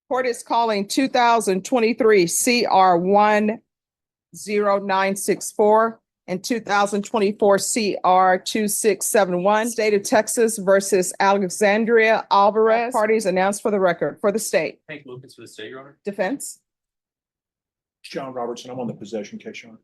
Court is calling 2023 CR 10964 and 2024 CR 2671, State of Texas versus Alexandria Alvarez. Parties announced for the record for the state. Hank Lucas for the state, Your Honor. Defense. John Robertson, I'm on the possession case, Your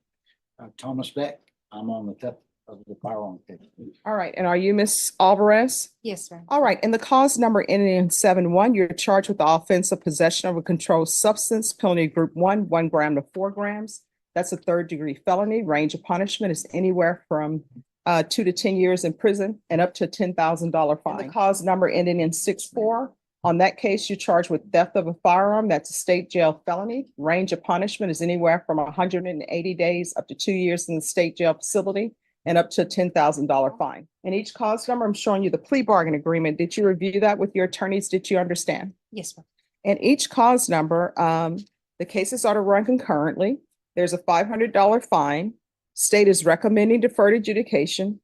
Honor. Thomas Beck, I'm on the theft of the firearm case. All right. And are you Miss Alvarez? Yes, sir. All right. And the cause number ending in 7-1, you're charged with the offense of possession of a controlled substance, penalty group 1 gram to 4 grams. That's a 3rd-degree felony. Range of punishment is anywhere from 2 to 10 years in prison and up to a $10,000 fine. And the cause number ending in 6-4, on that case, you're charged with theft of a firearm. That's a state jail felony. Range of punishment is anywhere from 180 days up to 2 years in the state jail facility and up to a $10,000 fine. And each cause number, I'm showing you the plea bargain agreement. Did you review that with your attorneys? Did you understand? Yes, ma'am. And each cause number, the cases are to run concurrently. There's a $500 fine. State is recommending deferred adjudication.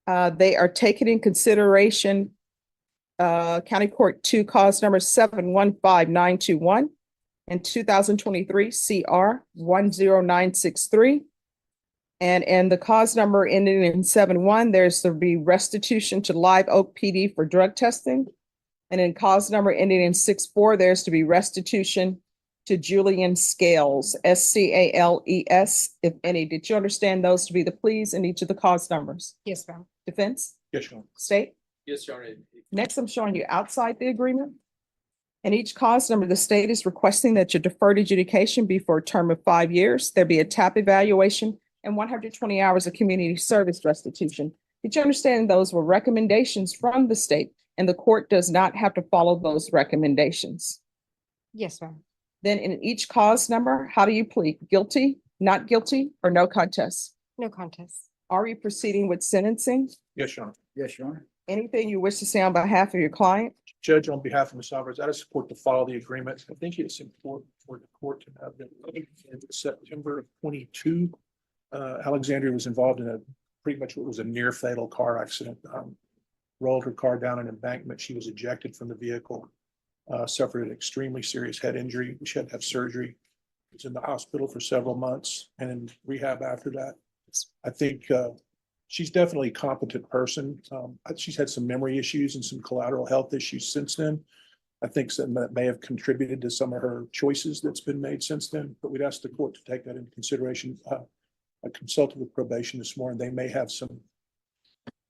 They are taking in consideration County Court 2 cause number 715921 and 2023 CR 10963. And the cause number ending in 7-1, there's to be restitution to Live Oak PD for drug testing. And in cause number ending in 6-4, there's to be restitution to Julian Scales, SCALES, if any. Did you understand those to be the pleas in each of the cause numbers? Yes, ma'am. Defense, Yes, Your Honor. state? Yes, Your Honor. Next, I'm showing you outside the agreement. And each cause number, the state is requesting that your deferred adjudication be for a term of 5 years. There be a TAP evaluation and 120 hours of community service restitution. Did you understand those were recommendations from the state and the court does not have to follow those recommendations? Yes, ma'am. Then in each cause number, how do you plead? Guilty, not guilty, or no contest? No contest. Are you proceeding with sentencing? Yes, Your Honor. Yes, Your Honor. Anything you wish to say on behalf of your client? Judge, on behalf of Ms. Alvarez, I support to follow the agreement. I think it's important for the court to have that in September of 22. Alexandria was involved in a pretty much what was a near fatal car accident. Rolled her car down an embankment. She was ejected from the vehicle, suffered an extremely serious head injury. She had to have surgery. Was in the hospital for several months and in rehab after that. I think she's definitely a competent person. She's had some memory issues and some collateral health issues since then. I think some that may have contributed to some of her choices that's been made since then, but we'd ask the court to take that into consideration. I consulted with probation this morning. They may have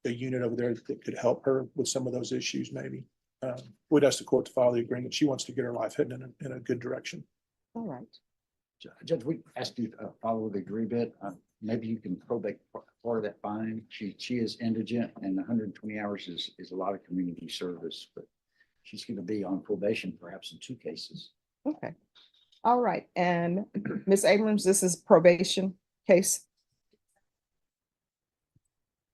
a unit over there that could help her with some of those issues, maybe. We'd ask the court to follow the agreement. She wants to get her life heading in a good direction. All right. Judge, we asked you to follow the agreement. Maybe you can probate part of that fine. She is indigent and 120 hours is a lot of community service, but she's going to be on probation perhaps in 2 cases. Okay. All right. And Ms. Abrams, this is probation case.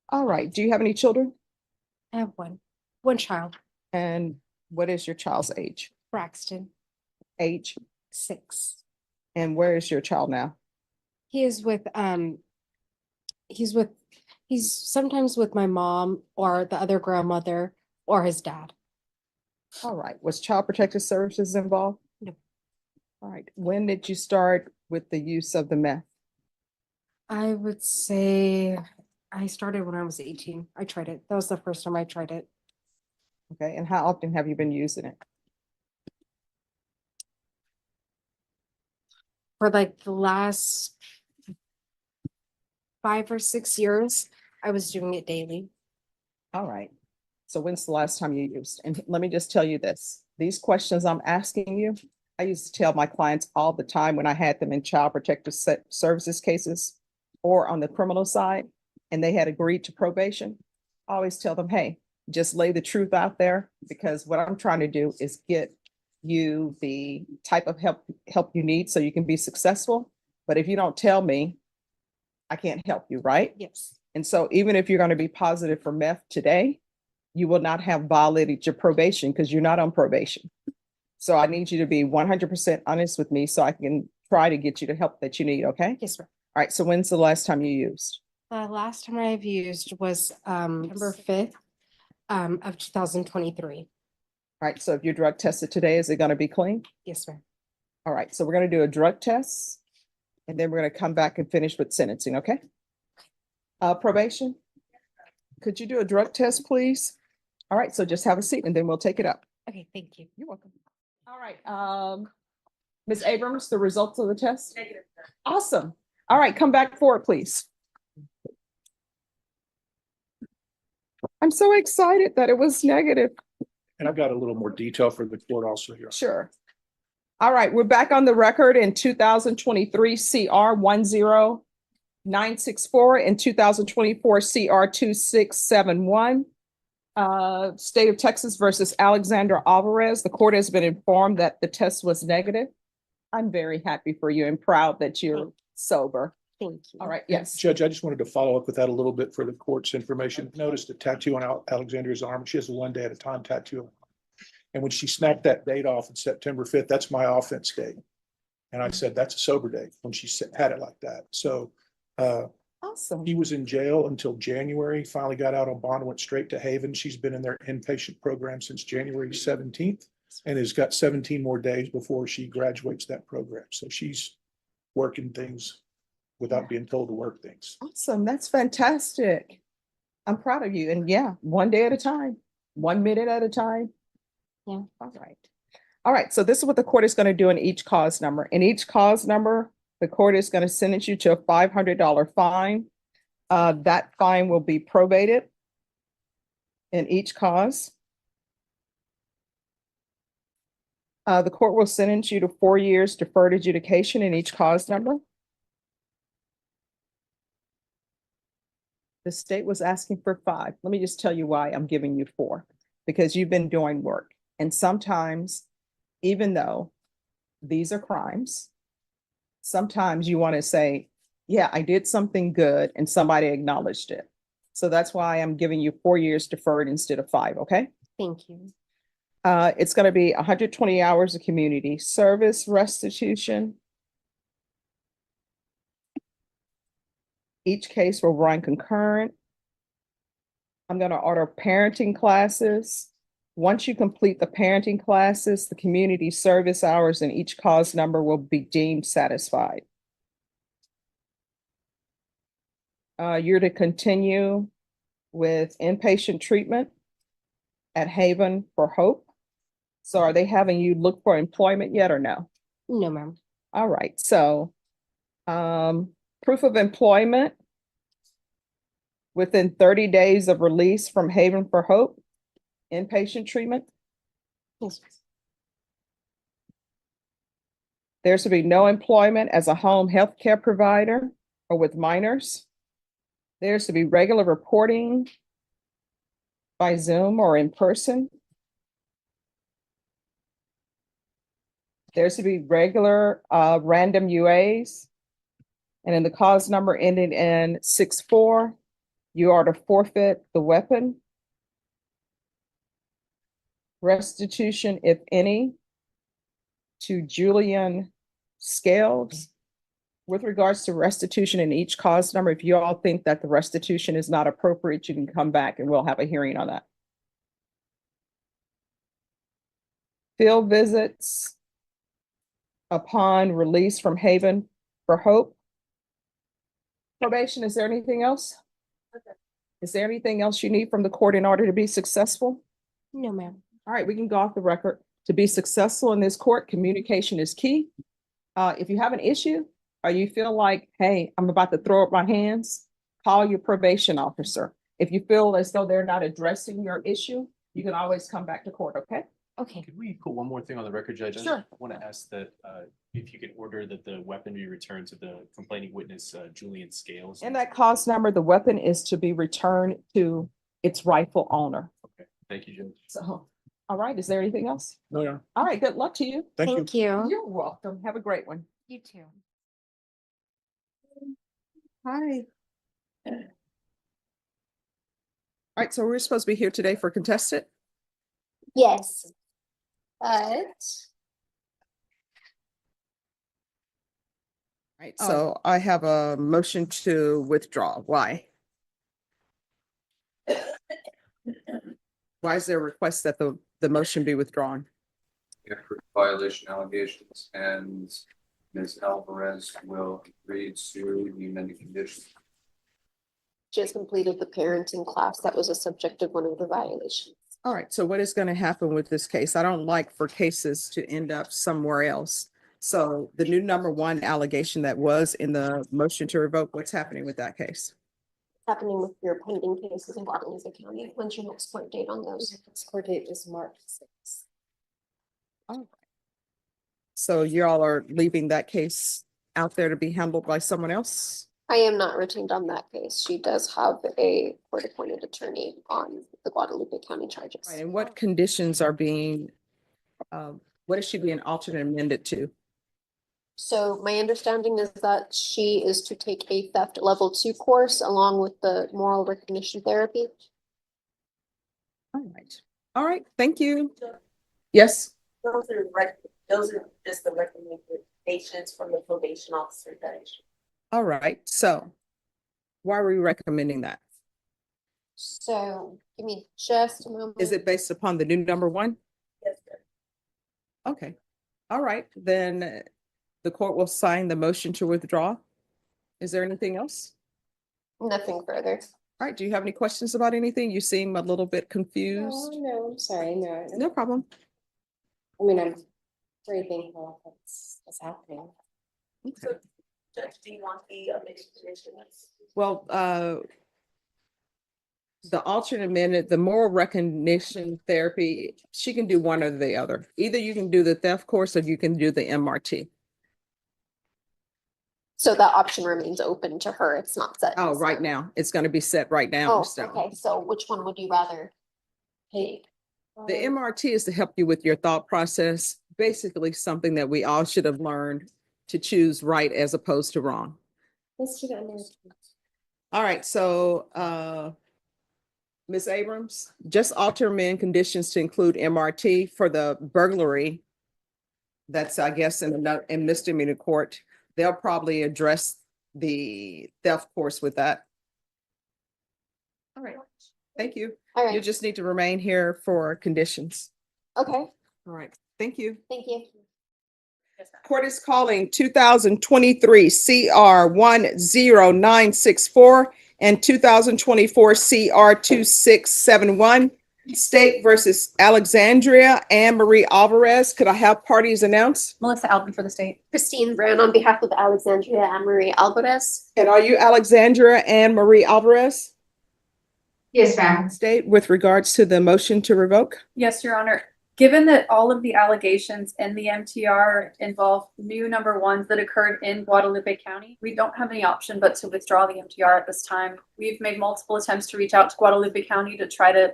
All right. Do you have any children? I have one child, And what is your child's age? Braxton, Age? 6. And where is your child now? He's sometimes with my mom or the other grandmother or his dad. All right. Was Child Protective Services involved? No. All right. When did you start with the use of the meth? I would say I started when I was 18. I tried it. That was the first time I tried it. Okay. And how often have you been using it? For like the last 5 or 6 years, I was doing it daily. All right. So when's the last time you used? And let me just tell you this, these questions I'm asking you, I used to tell my clients all the time when I had them in Child Protective Services cases or on the criminal side, and they had agreed to probation. I always tell them, hey, just lay the truth out there, because what I'm trying to do is get you the type of help you need so you can be successful. But if you don't tell me, I can't help you, right? Yes. And so even if you're going to be positive for meth today, you will not have violated your probation because you're not on probation. So I need you to be 100% honest with me so I can try to get you the help that you need, okay? Yes, sir. All right, so when's the last time you used? The last time I've used was November 5th of 2023. All right, so if you're drug tested today, is it gonna be clean? Yes, ma'am. All right, so we're gonna do a drug test. And then we're gonna come back and finish with sentencing, okay? Probation? Could you do a drug test, please? All right, so just have a seat and then we'll take it up. Okay, thank you. You're welcome. All right, Ms. Abrams, the results of the test? Negative. Awesome. All right, come back forward, please. I'm so excited that it was negative. And I've got a little more detail for the court also here. Sure. All right, we're back on the record in 2023 CR 10964 and 2024 CR 2671. State of Texas versus Alexander Alvarez. The court has been informed that the test was negative. I'm very happy for you and proud that you're sober. Thank you. All right, yes. Judge, I just wanted to follow up with that a little bit for the court's information. Noticed a tattoo on Alexandria's arm. She has a 1 day at a time tattoo. And when she snapped that date off on September 5th, that's my offense date. And I said, that's a sober date when she had it like that. So Awesome. he was in jail until January, finally got out on bond, went straight to Haven. She's been in their inpatient program since January 17th and has got 17 more days before she graduates that program. So she's working things without being told to work things. Awesome. That's fantastic. I'm proud of you. And yeah, 1 day at a time, 1 minute at a time. Yeah. All right. All right. So this is what the court is going to do in each cause number. In each cause number, the court is going to sentence you to a $500 fine. That fine will be probated in each cause. The court will sentence you to 4 years deferred adjudication in each cause number. The state was asking for 5. Let me just tell you why I'm giving you 4, because you've been doing work. And sometimes, even though these are crimes, sometimes you want to say, yeah, I did something good and somebody acknowledged it. So that's why I'm giving you 4 years deferred instead of 5, okay? Thank you. It's going to be 120 hours of community service restitution. Each case will run concurrent. I'm going to order parenting classes. Once you complete the parenting classes, the community service hours in each cause number will be deemed satisfied. You're to continue with inpatient treatment at Haven for Hope. So are they having you look for employment yet or no? No, ma'am. All right, so proof of employment within 30 days of release from Haven for Hope, inpatient treatment. Yes. There's to be no employment as a home health care provider or with minors. There's to be regular reporting by Zoom or in person. There's to be regular random UAs. And in the cause number ending in 6-4, you are to forfeit the weapon. Restitution, if any, to Julian Scales. With regards to restitution in each cause number, if you all think that the restitution is not appropriate, you can come back and we'll have a hearing on that. Field visits upon release from Haven for Hope. Probation, is there anything else? Okay. Is there anything else you need from the court in order to be successful? No, ma'am. All right, we can go off the record. To be successful in this court, communication is key. If you have an issue or you feel like, hey, I'm about to throw up my hands, call your probation officer. If you feel as though they're not addressing your issue, you can always come back to court, okay? Okay. Could we put one more thing on the record, Judge? Sure. I want to ask that if you could order that the weapon be returned to the complaining witness, Julian Scales. In that cause number, the weapon is to be returned to its rightful owner. Okay, thank you, Judge. So, all right, is there anything else? No, yeah. All right, good luck to you. Thank you. Thank you. You're welcome. Have a great one. You too. Hi. All right, so we're supposed to be here today for contested. Yes, but Right, so I have a motion to withdraw. Why? Why is there a request that the the motion be withdrawn. After violation allegations, and Ms. Alvarez will agree to the amended conditions. Just completed the parenting class. That was a subject of one of the violations. All right, so what is going to happen with this case? I don't like for cases to end up somewhere else. So the new number one allegation that was in the motion to revoke, what's happening with that case? Happening with your pending cases in Guadalupe County. When's your next court date on those? Next court date is March 6th. All right. So you all are leaving that case out there to be handled by someone else? I am not retained on that case. She does have a court-appointed attorney on the Guadalupe County charges. Right, and what conditions are being, what is she being alternate amended to? So my understanding is that she is to take a theft level 2 course along with the moral recognition therapy. All right, thank you. Yes, Those are just the recommendations from the probation officer that issue. all right, so why are we recommending that? So give me just a moment. Is it based upon the new number one? Yes, sir. Okay, all right, then the court will sign the motion to withdraw. Is there anything else? Nothing further. All right, do you have any questions about anything? You seem a little bit confused. No, I'm sorry, no. No problem. I mean, I'm very thankful that's happening. Okay. Judge, do you want the amended conditions? Well, the alternate amendment, the moral recognition therapy, she can do one or the other. Either you can do the theft course or you can do the MRT. So that option remains open to her. It's not set. in Oh, right stone. now, it's gonna be set right now. Oh, in stone. okay. So which one would you rather take? The MRT is to help you with your thought process, basically something that we all should have learned to choose right as opposed to wrong. Let's do that. All right, so Ms. Abrams, just alter amend conditions to include MRT for the burglary. That's, I guess, in misdemeanor court. They'll probably address the theft course with that. All right, thank you. All You right. just need to remain here for conditions. Okay. All right, thank you. Thank you. Court is calling 2023 CR 10964 and 2024 CR 2671. State versus Alexandria Anne Marie Alvarez. Could I have parties announced? Melissa Alvin for the state. Christine Brown on behalf of Alexandria Anne Marie Alvarez. And are you Alexandria Anne Marie Alvarez? Yes, ma'am. State with regards to the motion to revoke? Yes, Your Honor. Given that all of the allegations in the MTR involve new number ones that occurred in Guadalupe County, we don't have any option but to withdraw the MTR at this time. We've made multiple attempts to reach out to Guadalupe County to try to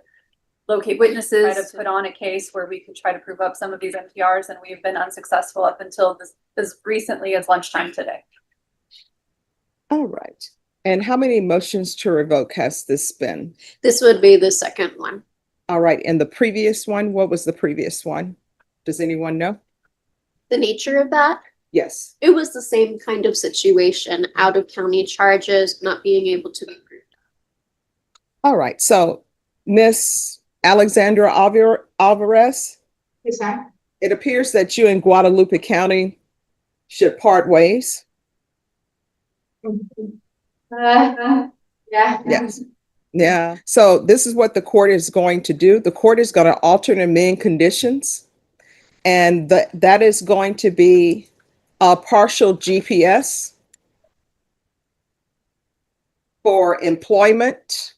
locate witnesses, try to put on a case where we could try to prove up some of these MTRs, and we've been unsuccessful up until as recently as lunchtime today. All right. And how many motions to revoke has this been? This would be the second one. All right. And the previous one, what was the previous one? Does anyone know? The nature of that, Yes. it was the same kind of situation, out of county charges, not being able to be proved. All right. So Miss Alexandra Alvarez, Yes, ma'am. it appears that you and Guadalupe County should part ways. Yeah. Yes. Yeah. So this is what the court is going to do. The court is going to alternate amend conditions. And that is going to be a partial GPS for employment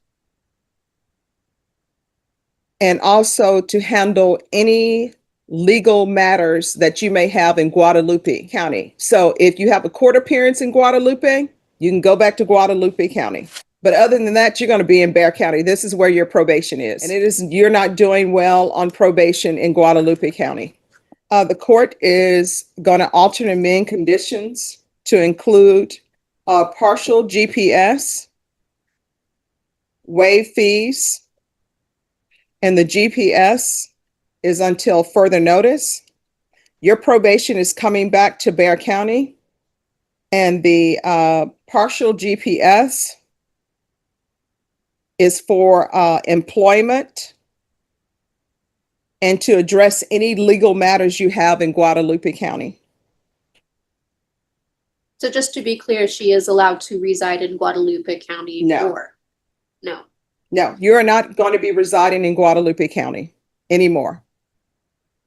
and also to handle any legal matters that you may have in Guadalupe County. So if you have a court appearance in Guadalupe, you can go back to Guadalupe County. But other than that, you're going to be in Bexar County. This is where your probation is. And you're not doing well on probation in Guadalupe County. The court is going to alternate amend conditions to include partial GPS, waive fees, and the GPS is until further notice. Your probation is coming back to Bexar County, and the partial GPS is for employment and to address any legal matters you have in Guadalupe County. So just to be clear, she is allowed to reside in Guadalupe County No. or? No. No, you are not going to be residing in Guadalupe County anymore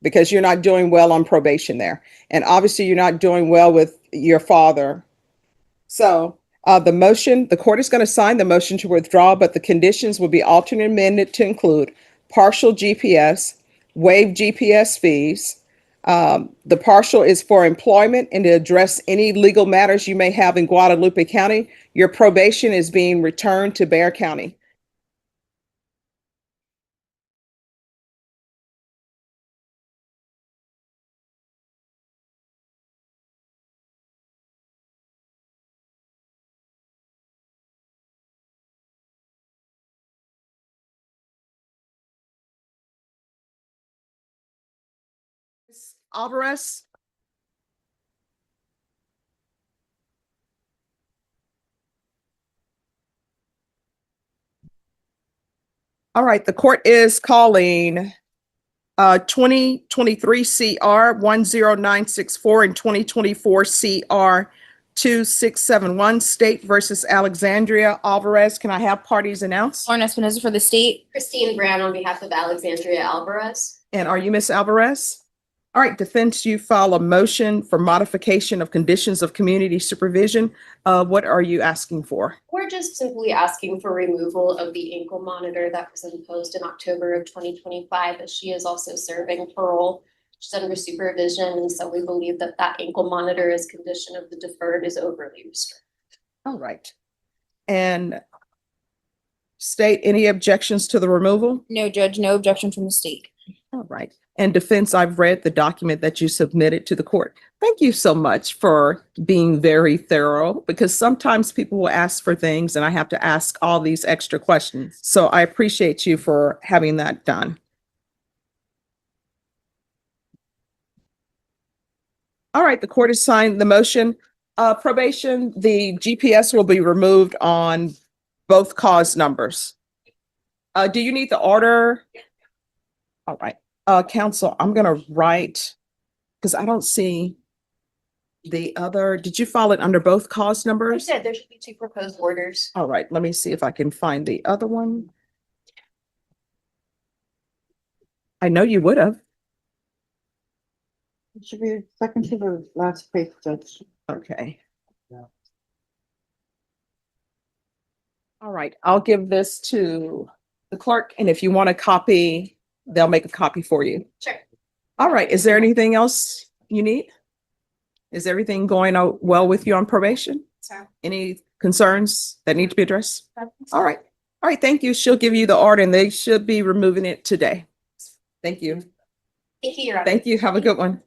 because you're not doing well on probation there. And obviously you're not doing well with your father. So the court is going to sign the motion to withdraw, but the conditions will be altered and amended to include partial GPS, waive GPS fees. The partial is for employment and to address any legal matters you may have in Guadalupe County. Your probation is being returned to Bexar County. Alvarez? All right, the court is calling 2023 CR 10964 and 2024 CR 2671 State versus Alexandria. Alvarez, can I have parties announced? Lauren Espinoza for the state. Christine Brown on behalf of Alexandria Alvarez. And are you Miss Alvarez? All right, defense, you file a motion for modification of conditions of community supervision. What are you asking for? We're just simply asking for removal of the ankle monitor that was imposed in October of 2025, as she is also serving parole. She's under supervision, and so we believe that that ankle monitor as condition of the deferred is overly restricted. All right. And state, any objections to the removal? No, Judge, no objection from the state. All right. And defense, I've read the document that you submitted to the court. Thank you so much for being very thorough, because sometimes people will ask for things and I have to ask all these extra questions. So I appreciate you for having that done. All right, the court has signed the motion. Probation, the GPS will be removed on both cause numbers. Do you need the order? All right. Counsel, I'm gonna write, because I don't see the other, did you file it under both cause Like I numbers? said, there should be two proposed orders. All right, let me see if I can find the other one. I know you would have. It should be second to the last page, Judge. Okay. All right, I'll give this to the clerk, and if you want a copy, they'll make a copy for you. Sure. All right, is there anything else you need? Is everything going out well with you on probation? Sorry. Any concerns that need to be addressed? All right. All right, thank you. She'll give you the order and they should be removing it today. Thank you. Thank you, Your Honor. Thank you. Have a good one.